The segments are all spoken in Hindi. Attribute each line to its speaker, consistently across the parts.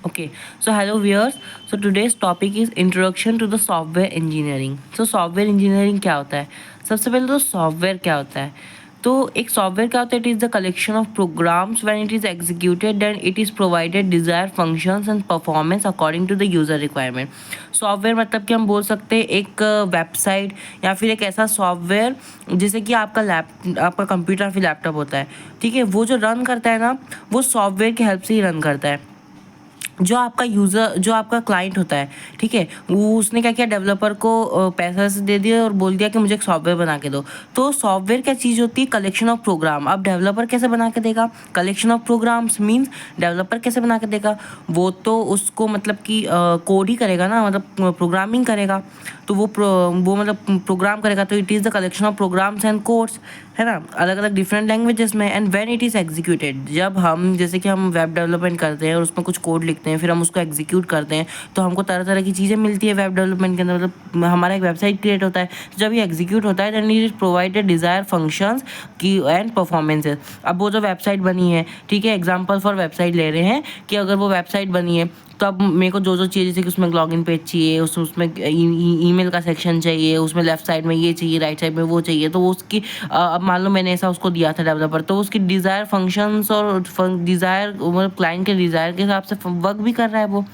Speaker 1: Okay, so hello viewers. So today's topic is introduction to the software engineering. So software engineering क्या होता है? सबसे पहले तो सॉफ्टवेयर क्या होता है? तो एक सॉफ्टवेयर क्या होता है? It is the collection of programs when it is executed then it is provided desire functions and performance according to the user requirement. Software मतलब कि हम बोल सकते हैं एक वेबसाइट या फिर एक ऐसा सॉफ्टवेयर जैसे कि आपका कंप्यूटर फिर लैपटॉप होता है. ठीक है, वो जो रन करता है ना, वो सॉफ्टवेयर की हेल्प से ही रन करता है. जो आपका यूज़र जो आपका क्लाइंट होता है, ठीक है, वो उसने क्या किया, डेवलपर को पैसा से दे दिया और बोल दिया कि मुझे एक सॉफ्टवेयर बना के दो. तो सॉफ्टवेयर क्या चीज़ होती है? Collection of program. अब डेवलपर कैसे बना के देगा? Collection of programs means developer कैसे बना के देगा? वो तो उसको मतलब कि कोड ही करेगा ना, मतलब प्रोग्रामिंग करेगा. तो वो मतलब प्रोग्राम करेगा. तो it is the collection of programs and codes, है ना, अलग अलग डिफरेंट लैंग्वेजेस में. And when it is executed, जब हम जैसे कि हम वेब डेवलपमेंट करते हैं और उसमें कुछ कोड लिखते हैं, फिर हम उसको एग्जीक्यूट करते हैं, तो हमको तरह तरह की चीज़ें मिलती है वेब डेवलपमेंट के अंदर. मतलब हमारा एक वेबसाइट क्रिएट होता है. जब ये एग्जीक्यूट होता है then it is provided desire functions की एंड परफॉर्मेंसेज. अब वो जो वेबसाइट बनी है, ठीक है, एग्जाम्पल फॉर वेबसाइट ले रहे हैं कि अगर वो वेबसाइट बनी है तो अब मेरे को जो चाहिए, जैसे कि उसमें लॉगिन पेज चाहिए, उसमें ईमेल का सेक्शन चाहिए, उसमें लेफ्ट साइड में ये चाहिए, राइट साइड में वो चाहिए, तो वो उसकी अब मान लो मैंने ऐसा उसको दिया था डेवलपर, तो उसकी डिज़ायर फंक्शंस और डिज़ायर मतलब क्लाइंट के डिज़ायर के हिसाब से वर्क भी कर रहा है वो.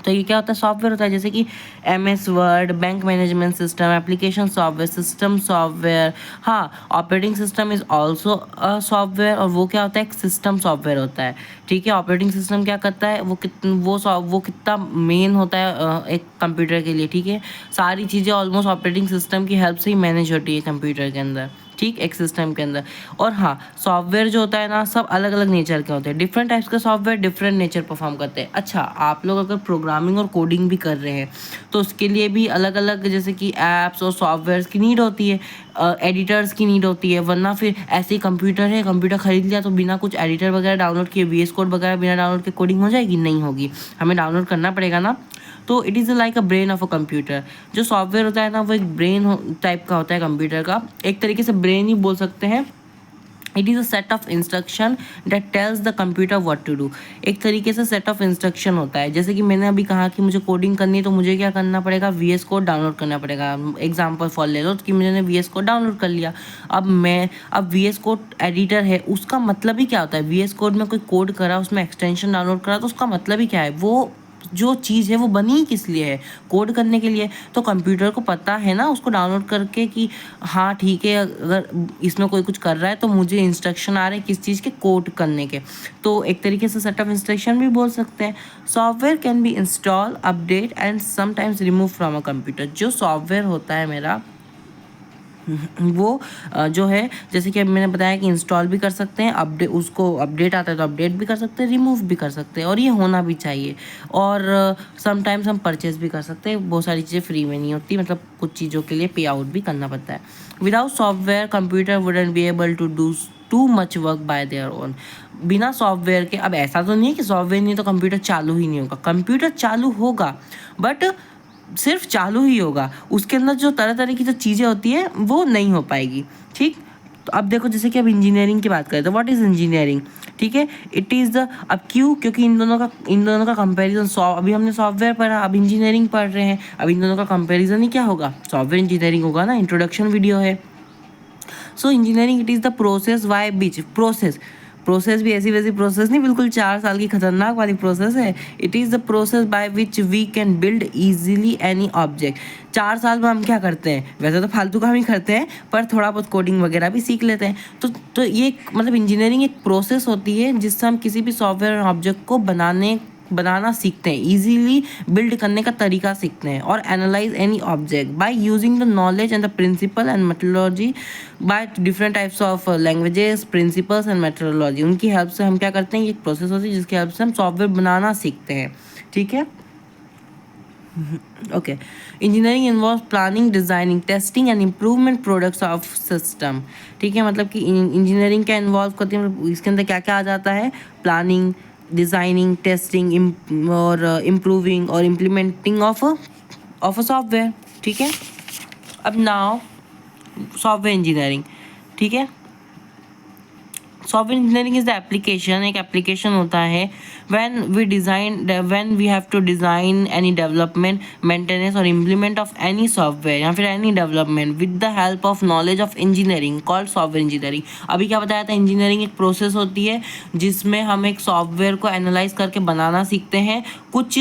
Speaker 1: तो ये क्या होता है? सॉफ्टवेयर होता है. जैसे कि MS Word, bank management system, application software, system software. हाँ, operating system is also software. और वो क्या होता है? एक सिस्टम सॉफ्टवेयर होता है. ठीक है, ऑपरेटिंग सिस्टम क्या करता है? वो कितना मेन होता है एक कंप्यूटर के लिए. ठीक है, सारी चीज़ें ऑलमोस्ट ऑपरेटिंग सिस्टम की हेल्प से ही मैनेज होती है कंप्यूटर के अंदर, ठीक, एक सिस्टम के अंदर. और हाँ, सॉफ्टवेयर जो होता है ना, सब अलग अलग नेचर के होते हैं. डिफरेंट टाइप्स के सॉफ्टवेयर डिफरेंट नेचर परफॉर्म करते हैं. अच्छा, आप लोग अगर प्रोग्रामिंग और कोडिंग भी कर रहे हैं तो उसके लिए भी अलग अलग जैसे कि ऐप्स और सॉफ्टवेयर्स की नीड होती है, एडिटर्स की नीड होती है. वरना फिर ऐसे ही कंप्यूटर है, कंप्यूटर खरीद लिया तो बिना कुछ एडिटर वगैरह डाउनलोड किए, VS कोड वगैरह बिना डाउनलोड के कोडिंग हो जाएगी? नहीं होगी, हमें डाउनलोड करना पड़ेगा ना. तो it is like a brain of a computer. जो सॉफ्टवेयर होता है ना, वो एक ब्रेन टाइप का होता है कंप्यूटर का. एक तरीके से ब्रेन ही बोल सकते हैं. It is a set of instruction that tells the computer what to do. एक तरीके से सेट ऑफ इंस्ट्रक्शन होता है. जैसे कि मैंने अभी कहा कि मुझे कोडिंग करनी है, तो मुझे क्या करना पड़ेगा? VS कोड डाउनलोड करना पड़ेगा. एग्जाम्पल फॉर ले लो कि मैंने VS कोड डाउनलोड कर लिया. अब VS कोड एडिटर है, उसका मतलब ही क्या होता है? VS कोड में कोई कोड करा, उसमें एक्सटेंशन डाउनलोड करा, तो उसका मतलब ही क्या है? वो जो चीज़ है वो बनी ही किस लिए है? कोड करने के लिए. तो कंप्यूटर को पता है ना उसको डाउनलोड करके कि हाँ ठीक है, अगर इसमें कोई कुछ कर रहा है तो मुझे इंस्ट्रक्शन आ रहे हैं किस चीज़ के, कोड करने के. तो एक तरीके से सेट ऑफ इंस्ट्रक्शन भी बोल सकते हैं. Software can be install, update and sometimes remove from a computer. जो सॉफ्टवेयर होता है मेरा, वो जो है, जैसे कि अब मैंने बताया कि इंस्टॉल भी कर सकते हैं, अपडेट, उसको अपडेट आता है तो अपडेट भी कर सकते हैं, रिमूव भी कर सकते हैं, और ये होना भी चाहिए. और समटाइम्स हम परचेज भी कर सकते हैं. बहुत सारी चीज़ें फ्री में नहीं होती, मतलब कुछ चीज़ों के लिए पे आउट भी करना पड़ता है. Without software computer wouldn't be able to do too much work by their own. बिना सॉफ्टवेयर के, अब ऐसा तो नहीं है कि सॉफ्टवेयर नहीं तो कंप्यूटर चालू ही नहीं होगा. कंप्यूटर चालू होगा, बट सिर्फ चालू ही होगा. उसके अंदर जो तरह तरह की जो चीज़ें होती है वो नहीं हो पाएगी. ठीक, तो अब देखो, जैसे कि अब इंजीनियरिंग की बात करें तो व्हाट इज़ इंजीनियरिंग? ठीक है, इट इज़ द, अब क्यों? क्योंकि इन दोनों का कंपैरिजन, अभी हमने सॉफ्टवेयर पढ़ा, अब इंजीनियरिंग पढ़ रहे हैं, अब इन दोनों का कंपैरिजन ही क्या होगा? सॉफ्टवेयर इंजीनियरिंग होगा ना. इंट्रोडक्शन वीडियो है. So engineering it is the process by which process भी ऐसी वैसी प्रोसेस नहीं, बिल्कुल 4 साल की खतरनाक वाली प्रोसेस है. It is the process by which we can build easily any object. 4 साल में हम क्या करते हैं? वैसे तो फालतू काम ही करते हैं, पर थोड़ा बहुत कोडिंग वगैरह भी सीख लेते हैं. तो ये मतलब इंजीनियरिंग एक प्रोसेस होती है जिससे हम किसी भी सॉफ्टवेयर ऑब्जेक्ट को बनाना सीखते हैं, इजीली बिल्ड करने का तरीका सीखते हैं. और analyse any object by using the knowledge and the principle and methodology by different types of languages, principles and methodology. उनकी हेल्प से हम क्या करते हैं? ये एक प्रोसेस होती है जिसकी हेल्प से हम सॉफ्टवेयर बनाना सीखते हैं. ठीक है, okay. Engineering involve planning, designing, testing and improvement products of system. ठीक है, मतलब कि इंजीनियरिंग क्या इन्वॉल्व करती है, मतलब इसके अंदर क्या क्या आ जाता है? प्लानिंग, डिज़ाइनिंग, टेस्टिंग और इम्प्रूविंग और इम्प्लीमेंटिंग ऑफ अ सॉफ्टवेयर. ठीक है, अब नाउ सॉफ्टवेयर इंजीनियरिंग. ठीक है, software engineering is the application, एक एप्लीकेशन होता है when we have to design any development, maintenance or implement of any software या फिर any development with the help of knowledge of engineering called software engineering. अभी क्या बताया था, इंजीनियरिंग एक प्रोसेस होती है जिसमें हम एक सॉफ्टवेयर को एनालाइज करके बनाना सीखते हैं कुछ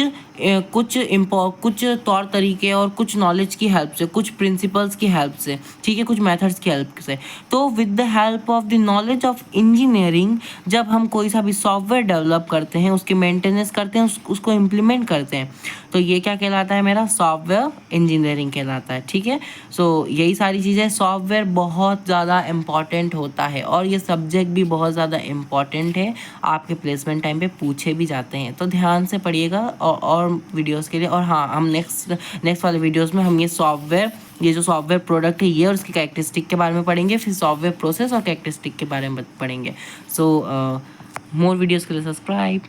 Speaker 1: तौर तरीके और कुछ नॉलेज की हेल्प से, कुछ प्रिंसिपल्स की हेल्प से, ठीक है, कुछ मेथड्स की हेल्प से. तो with the help of the knowledge of engineering जब हम कोई सा भी सॉफ्टवेयर डेवलप करते हैं, उसकी मेंटेनेंस करते हैं, उसको इम्प्लीमेंट करते हैं, तो ये क्या कहलाता है, मेरा सॉफ्टवेयर इंजीनियरिंग कहलाता है. ठीक है, सो यही सारी चीज़ें. सॉफ्टवेयर बहुत ज़्यादा इम्पॉर्टेंट होता है और ये सब्जेक्ट भी बहुत ज़्यादा इम्पॉर्टेंट है, आपके प्लेसमेंट टाइम पे पूछे भी जाते हैं. तो ध्यान से पढ़िएगा और वीडियोस के लिए. और हाँ, हम नेक्स्ट वाले वीडियोस में हम ये जो सॉफ्टवेयर प्रोडक्ट है ये और उसकी कैरेक्टरिस्टिक के बारे में पढ़ेंगे, फिर सॉफ्टवेयर प्रोसेस और कैरेक्टरिस्टिक के बारे में पढ़ेंगे. सो मोर वीडियोस के लिए सब्सक्राइब.